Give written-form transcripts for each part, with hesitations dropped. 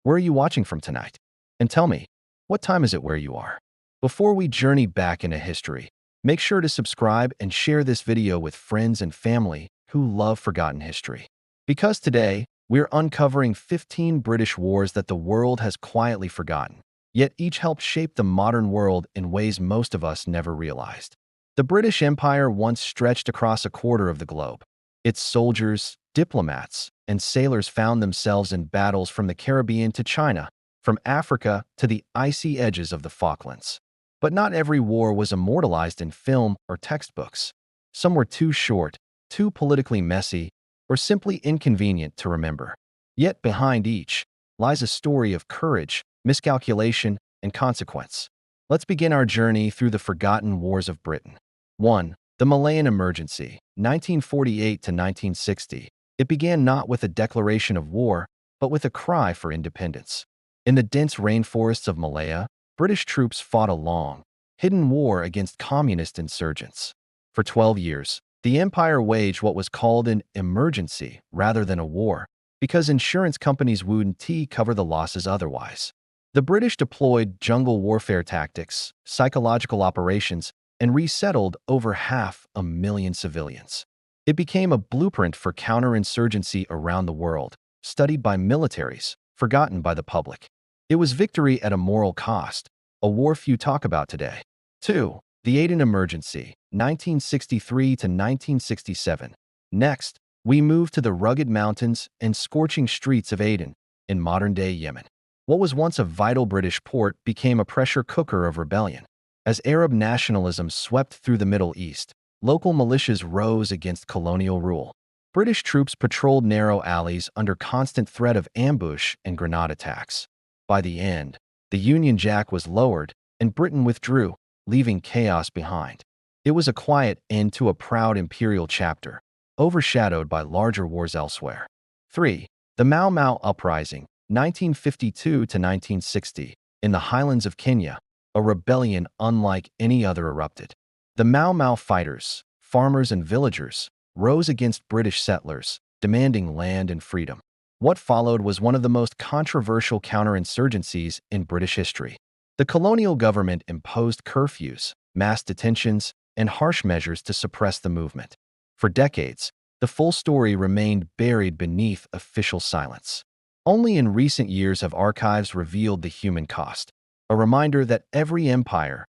Where are you watching from tonight? And tell me, what time is it where you are? Before we journey back into history, make sure to subscribe and share this video with friends and family who love forgotten history. Because today, we're uncovering 15 British wars that the world has quietly forgotten, yet each helped shape the modern world in ways most of us never realized. The British Empire once stretched across a quarter of the globe. Its soldiers, diplomats, and sailors found themselves in battles from the Caribbean to China, from Africa to the icy edges of the Falklands. But not every war was immortalized in film or textbooks. Some were too short, too politically messy, or simply inconvenient to remember. Yet behind each lies a story of courage, miscalculation, and consequence. Let's begin our journey through the forgotten wars of Britain. 1. The Malayan Emergency, 1948 to 1960. It began not with a declaration of war, but with a cry for independence. In the dense rainforests of Malaya, British troops fought a long, hidden war against communist insurgents. For 12 years, the empire waged what was called an emergency rather than a war, because insurance companies wouldn't cover the losses otherwise. The British deployed jungle warfare tactics, psychological operations, and resettled over 500,000 civilians. It became a blueprint for counterinsurgency around the world, studied by militaries, forgotten by the public. It was victory at a moral cost, a war few talk about today. 2. The Aden Emergency, 1963 to 1967. Next, we move to the rugged mountains and scorching streets of Aden, in modern-day Yemen. What was once a vital British port became a pressure cooker of rebellion. As Arab nationalism swept through the Middle East, local militias rose against colonial rule. British troops patrolled narrow alleys under constant threat of ambush and grenade attacks. By the end, the Union Jack was lowered, and Britain withdrew, leaving chaos behind. It was a quiet end to a proud imperial chapter, overshadowed by larger wars elsewhere. 3. The Mau Mau Uprising, 1952 to 1960. In the highlands of Kenya, a rebellion unlike any other erupted. The Mau Mau fighters, farmers and villagers, rose against British settlers, demanding land and freedom. What followed was one of the most controversial counterinsurgencies in British history. The colonial government imposed curfews, mass detentions, and harsh measures to suppress the movement. For decades, the full story remained buried beneath official silence. Only in recent years have archives revealed the human cost, a reminder that every empire's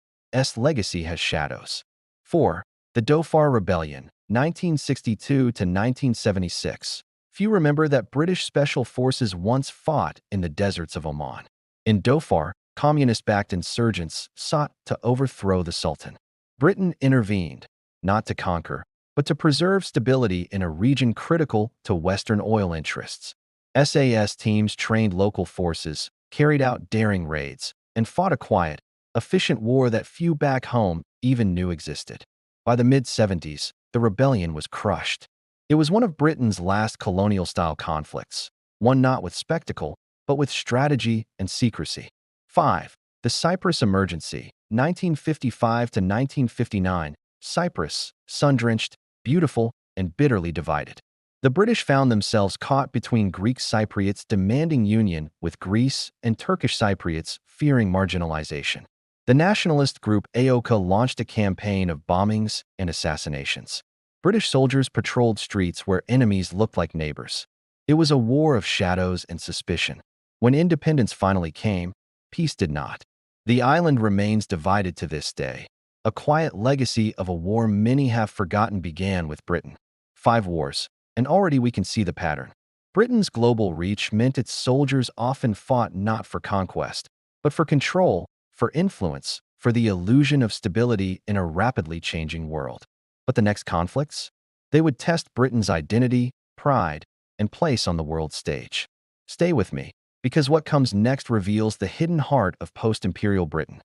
legacy has shadows. 4. The Dhofar Rebellion, 1962 to 1976. Few remember that British special forces once fought in the deserts of Oman. In Dhofar, communist-backed insurgents sought to overthrow the Sultan. Britain intervened, not to conquer, but to preserve stability in a region critical to Western oil interests. SAS teams trained local forces, carried out daring raids, and fought a quiet, efficient war that few back home even knew existed. By the mid-70s, the rebellion was crushed. It was one of Britain's last colonial-style conflicts, one not with spectacle, but with strategy and secrecy. 5. The Cyprus Emergency, 1955 to 1959. Cyprus, sun-drenched, beautiful, and bitterly divided. The British found themselves caught between Greek Cypriots demanding union with Greece and Turkish Cypriots fearing marginalization. The nationalist group AOKA launched a campaign of bombings and assassinations. British soldiers patrolled streets where enemies looked like neighbors. It was a war of shadows and suspicion. When independence finally came, peace did not. The island remains divided to this day, a quiet legacy of a war many have forgotten began with Britain. 5 wars, and already we can see the pattern. Britain's global reach meant its soldiers often fought not for conquest, but for control, for influence, for the illusion of stability in a rapidly changing world. But the next conflicts? They would test Britain's identity, pride, and place on the world stage. Stay with me, because what comes next reveals the hidden heart of post-imperial Britain.